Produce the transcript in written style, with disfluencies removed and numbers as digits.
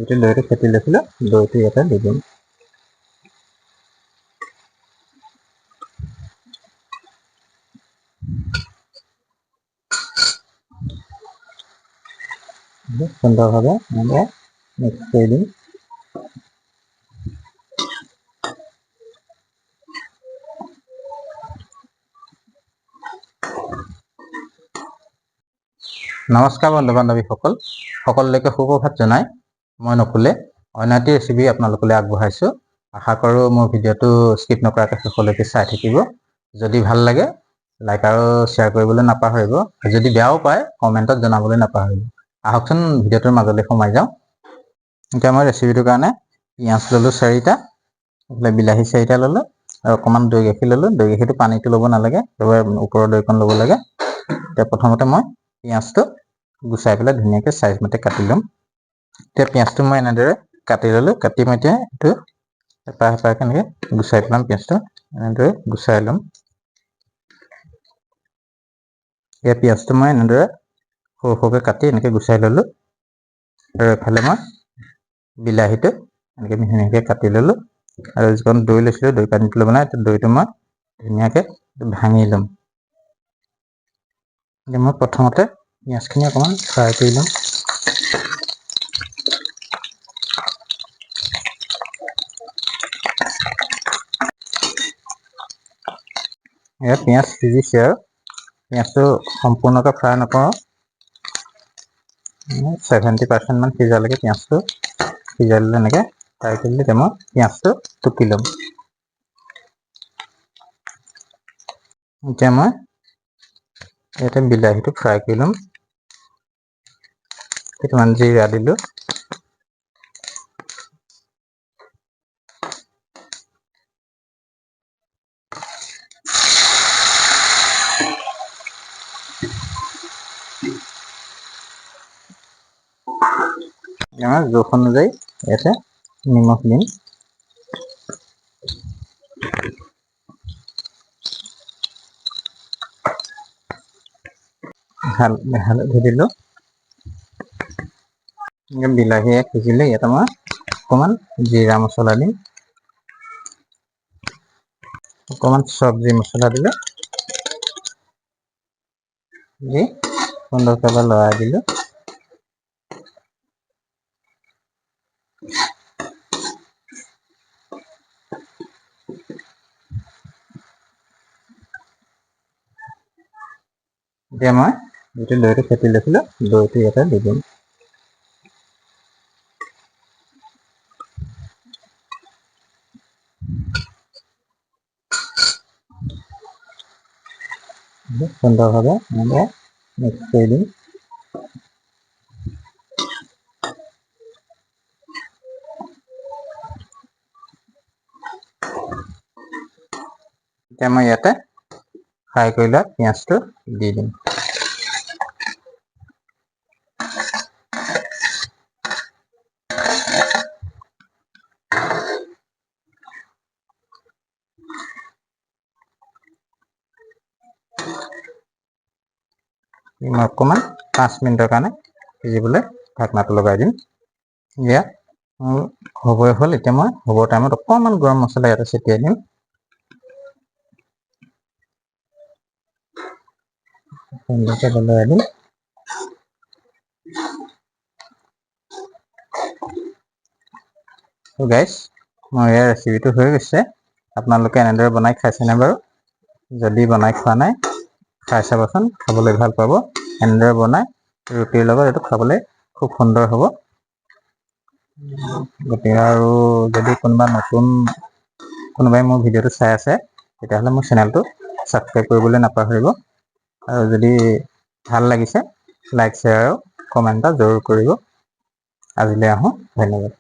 যিটো দৈটো ফেটি লৈছিলোঁ দৈটো ইয়াতে দি দিম। সুন্দৰভাৱে এনেকৈ মিক্স কৰি দিম। নমস্কাৰ বন্ধু বান্ধৱীসকল, সকলোলৈকে সুপ্ৰভাত জনাই মই নকুলে অন্য এটি ৰেচিপি আপোনালোকলৈ আগবঢ়াইছোঁ। আশা কৰোঁ মোৰ ভিডিঅ'টো স্কিপ নকৰাকৈ শেষলৈকে চাই থাকিব। যদি ভাল লাগে লাইক আৰু শ্বেয়াৰ কৰিবলৈ নাপাহৰিব। যদি বেয়াও পায় কমেণ্টত জনাবলৈ নাপাহৰিব। আহকচোন ভিডিঅ'টোৰ মাজলৈ সোমাই যাওঁ। এতিয়া মই ৰেচিপিটোৰ কাৰণে পিঁয়াজ ল'লোঁ 4টা, বিলাহী 4টা ল'লোঁ আৰু অকণমান দৈ গাখীৰ ল'লোঁ। দৈ গাখীৰটো পানীটো ল'ব নালাগে, ওপৰৰ দৈকণ ল'ব লাগে। এতিয়া প্ৰথমতে মই পিঁয়াজটো গুচাই পেলাই ধুনীয়াকৈ চাইজ মতে কাটি ল'ম। এতিয়া পিঁয়াজটো মই এনেদৰে কাটি ল'লোঁ। কাটি মই এতিয়া এইটো এপাহ এপাহকৈ এনেকৈ গুচাই পেলাম। পিঁয়াজটো এনেদৰে গুচাই ল'ম। এতিয়া পিঁয়াজটো মই এনেদৰে সৰু সৰুকৈ কাটি এনেকৈ গুচাই ল'লোঁ। আৰু এফালে মই বিলাহীটো এনেকৈ মিহি মিহিকৈ কাটি ল'লোঁ। আৰু যিকণ দৈ লৈছিলোঁ দৈ পানীটো ল'ব নাই, দৈটো মই ধুনীয়াকৈ ভাঙি ল'ম। এতিয়া মই প্ৰথমতে পিঁয়াজখিনি অকণমান ফ্ৰাই কৰি ল'ম। ইয়াত পিঁয়াজ সিজিছে আৰু পিঁয়াজটো সম্পূৰ্ণকৈ ফ্ৰাই নকৰোঁ, 70% মান সিজালৈকে পিঁয়াজটো সিজাই ল'লে এনেকৈ ফ্ৰাই কৰি দিলে মই পিঁয়াজটো টুকি ল'ম। এতিয়া মই ইয়াতে বিলাহীটো ফ্ৰাই কৰি ল'ম। কেইটামান জিৰা দিলোঁ। আমাৰ জোখ অনুযায়ী ইয়াতে নিমখ দিম। হালধি দিলোঁ। বিলাহীয়ে সিজিলে ইয়াতে মই অকণমান জিৰা মছলা দিম, অকণমান চব্জি মছলা দিলোঁ, দি সুন্দৰকৈ লৰাই দিলোঁ। এতিয়া মই যিটো দৈটো ফেটি লৈছিলোঁ দৈটো ইয়াতে দি দিম। সুন্দৰভাৱে এনেকৈ মিক্স কৰি দিম। এতিয়া মই ইয়াতে ফ্ৰাই কৰি লোৱা পিঁয়াজটো দি দিম। মই অকণমান 5 মিনিটৰ কাৰণে সিজিবলৈ ঢাকনাটো লগাই দিম। ইয়াত মোৰ হ'বই হ'ল। এতিয়া মই হ'বৰ টাইমত অকণমান গৰম মছলা ইয়াতে ছটিয়াই দিম। সুন্দৰকৈ লৰাই দিম। গাইছ, মোৰ ইয়াৰ ৰেচিপিটো হৈ গৈছে। আপোনালোকে এনেদৰে বনাই খাইছেনে বাৰু? যদি বনাই খোৱা নাই খাই চাবচোন, খাবলৈ ভাল পাব। এনেদৰে বনাই ৰুটিৰ লগত এইটো খাবলৈ খুব সুন্দৰ হ'ব। গতিকে আৰু যদি কোনোবাই মোৰ ভিডিঅ'টো চাই আছে তেতিয়াহ'লে মোৰ চেনেলটো ছাবস্ক্ৰাইব কৰিবলৈ নাপাহৰিব। আৰু যদি ভাল লাগিছে লাইক শ্বেয়াৰ আৰু কমেণ্ট এটা জৰুৰ কৰিব। আজিলৈ আহোঁ, ধন্যবাদ।